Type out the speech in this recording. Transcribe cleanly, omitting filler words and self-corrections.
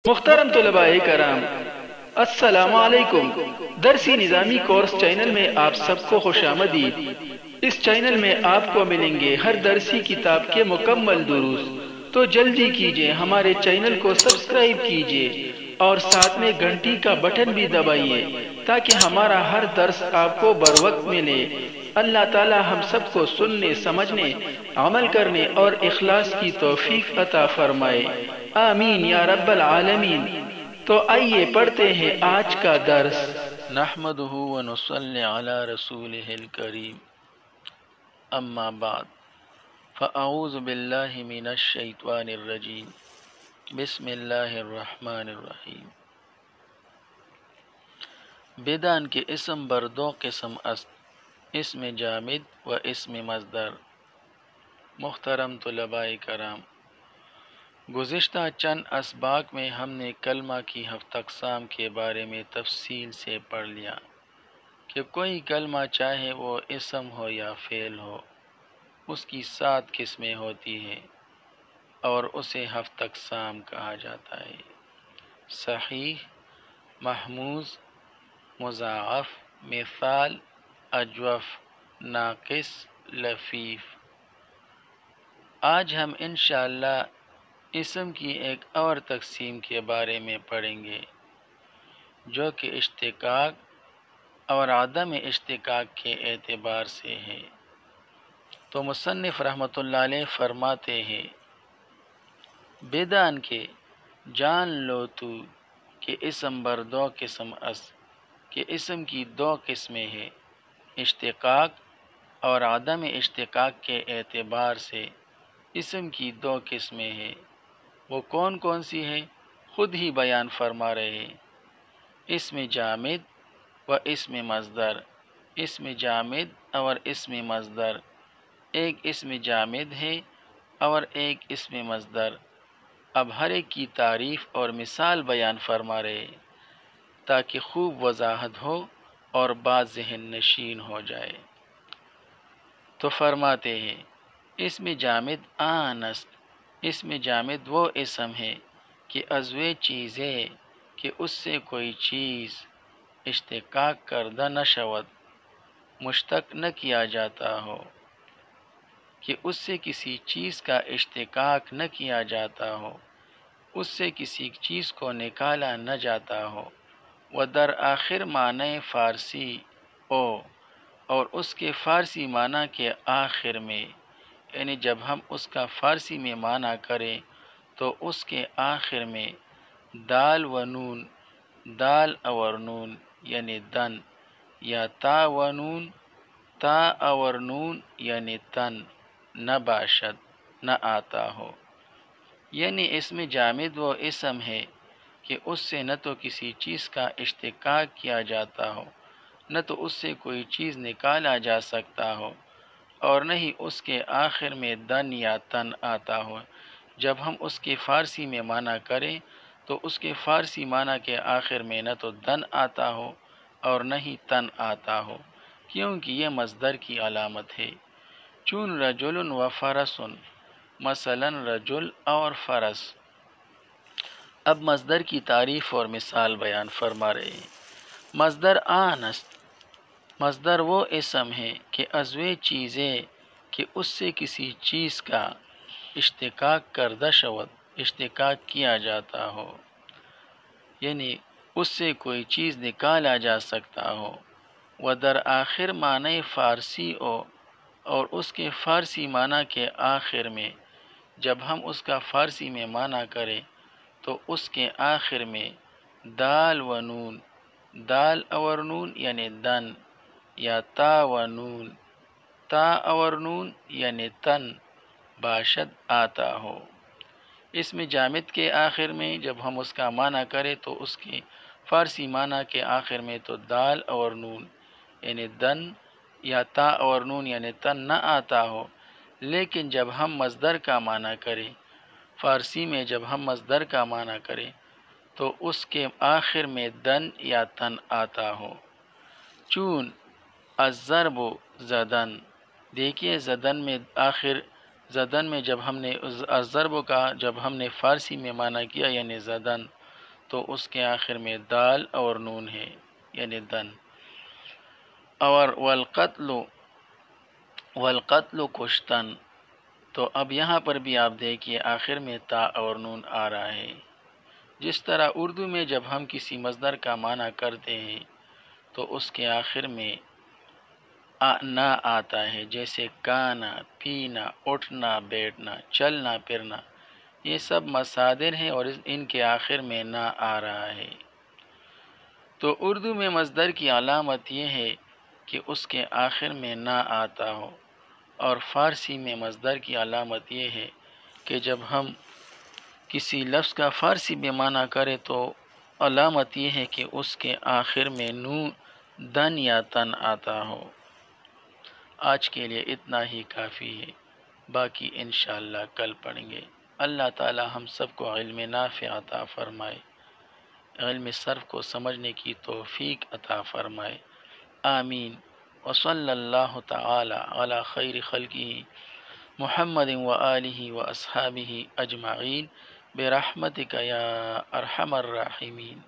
محترم طلباء کرام، السلام علیکم۔ درسی نظامی کورس چینل میں آپ سب کو خوش آمدید۔ اس چینل میں آپ کو ملیں گے ہر درسی کتاب کے مکمل دروس، تو جلدی کیجئے ہمارے چینل کو سبسکرائب کیجئے اور ساتھ میں گھنٹی کا بٹن بھی دبائیے تاکہ ہمارا ہر درس آپ کو بروقت ملے۔ اللہ تعالی ہم سب کو سننے، سمجھنے، عمل کرنے اور اخلاص کی توفیق عطا فرمائے، آمین یا رب العالمین۔ تو آئیے پڑھتے ہیں آج کا درس۔ نحمدہ ونصلی علی رسولہ الکریم، اما بعد فاعوذ باللہ من الشیطان الرجیم، بسم اللہ الرحمن الرحیم۔ بدان کے اسم بر دو قسم است، اسم جامد و اسم مصدر۔ محترم طلباء کرام، گزشتہ چند اسباق میں ہم نے کلمہ کی 7 اقسام کے بارے میں تفصیل سے پڑھ لیا کہ کوئی کلمہ چاہے وہ اسم ہو یا فعل ہو، اس کی 7 قسمیں ہوتی ہیں اور اسے 7 اقسام کہا جاتا ہے: صحیح، محموز، مضاعف، مثال، اجوف، ناقص، لفیف۔ آج ہم انشاءاللہ اسم کی ایک اور تقسیم کے بارے میں پڑھیں گے جو کہ اشتقاق اور عدم اشتقاق کے اعتبار سے ہے۔ تو مصنف رحمۃ اللہ علیہ فرماتے ہیں: بدان کے جان لو تو کہ اسم بر 2 قسم است، کہ اسم کی 2 قسمیں ہیں، اشتقاق اور عدم اشتقاق کے اعتبار سے اسم کی 2 قسمیں ہیں۔ وہ کون کون سی ہے؟ خود ہی بیان فرما رہے ہیں: اسم جامد و اسم مصدر۔ اسم جامد اور اسم مصدر، ایک اسم جامد ہے اور ایک اسم مصدر۔ اب ہر ایک کی تعریف اور مثال بیان فرما رہے ہیں تاکہ خوب وضاحت ہو اور بات ذہن نشین ہو جائے۔ تو فرماتے ہیں: اسم جامد آن است۔ اسم جامد وہ اسم ہے کہ ازوے چیزے کہ اس سے کوئی چیز اشتقاق کردہ نہ شود، مشتق نہ کیا جاتا ہو، کہ اس سے کسی چیز کا اشتقاق نہ کیا جاتا ہو، اس سے کسی چیز کو نکالا نہ جاتا ہو، و در آخر معنی فارسی او، اور اس کے فارسی معنی کے آخر میں، یعنی جب ہم اس کا فارسی میں معنی کریں تو اس کے آخر میں دال و نون، دال اور نون یعنی دن، یا تا و نون، تا اور نون یعنی تن، نہ باشد، نہ آتا ہو۔ یعنی اسم جامد وہ اسم ہے کہ اس سے نہ تو کسی چیز کا اشتقاق کیا جاتا ہو، نہ تو اس سے کوئی چیز نکالا جا سکتا ہو، اور نہ ہی اس کے آخر میں دن یا تن آتا ہو۔ جب ہم اس کے فارسی میں معنی کریں تو اس کے فارسی معنی کے آخر میں نہ تو دن آتا ہو اور نہ ہی تن آتا ہو، کیونکہ یہ مصدر کی علامت ہے۔ چون رجل و فرس، مثلا رجل اور فرس۔ اب مصدر کی تعریف اور مثال بیان فرما رہے ہیں: مصدر آن است۔ مصدر وہ اسم ہے کہ ازوے چیزے کہ اس سے کسی چیز کا اشتقاق کردہ شود، اشتقاق کیا جاتا ہو، یعنی اس سے کوئی چیز نکالا جا سکتا ہو، و در آخر معنی فارسی او، اور اس کے فارسی معنی کے آخر میں، جب ہم اس کا فارسی میں معنی کریں تو اس کے آخر میں دال و نون، دال اور نون یعنی دن، یا تا و نون، تا اور نون یعنی تن، باشد آتا ہو۔ اسم جامد کے آخر میں جب ہم اس کا معنی کریں تو اس کے فارسی معنی کے آخر میں تو دال اور نون یعنی دن یا تا اور نون یعنی تن نہ آتا ہو، لیکن جب ہم مصدر کا معنی کریں، فارسی میں جب ہم مصدر کا معنی کریں تو اس کے آخر میں دن یا تن آتا ہو۔ چون الضرب زدن، دیکھیے زدن میں آخر، زدن میں جب ہم نے الضرب کا جب ہم نے فارسی میں معنی کیا یعنی زدن، تو اس کے آخر میں دال اور نون ہے، یعنی دن۔ اور والقتل کشتن، تو اب یہاں پر بھی آپ دیکھیے آخر میں تا اور نون آ رہا ہے۔ جس طرح اردو میں جب ہم کسی مصدر کا معنی کرتے ہیں تو اس کے آخر میں نہ آتا ہے، جیسے کھانا، پینا، اٹھنا، بیٹھنا، چلنا، پھرنا، یہ سب مصادر ہیں اور ان کے آخر میں نہ آ رہا ہے۔ تو اردو میں مصدر کی علامت یہ ہے کہ اس کے آخر میں نہ آتا ہو، اور فارسی میں مصدر کی علامت یہ ہے کہ جب ہم کسی لفظ کا فارسی میں معنی کرے تو علامت یہ ہے کہ اس کے آخر میں نون، دن یا تن آتا ہو۔ آج کے لیے اتنا ہی کافی ہے، باقی انشاءاللہ کل پڑھیں گے۔ اللہ تعالی ہم سب کو علم نافع عطا فرمائے، علم صرف کو سمجھنے کی توفیق عطا فرمائے، آمین۔ وصلی اللہ تعالی علی خیر خلقہ محمد وآلہ واصحابہ اجمعین برحمتک یا ارحم الراحمین۔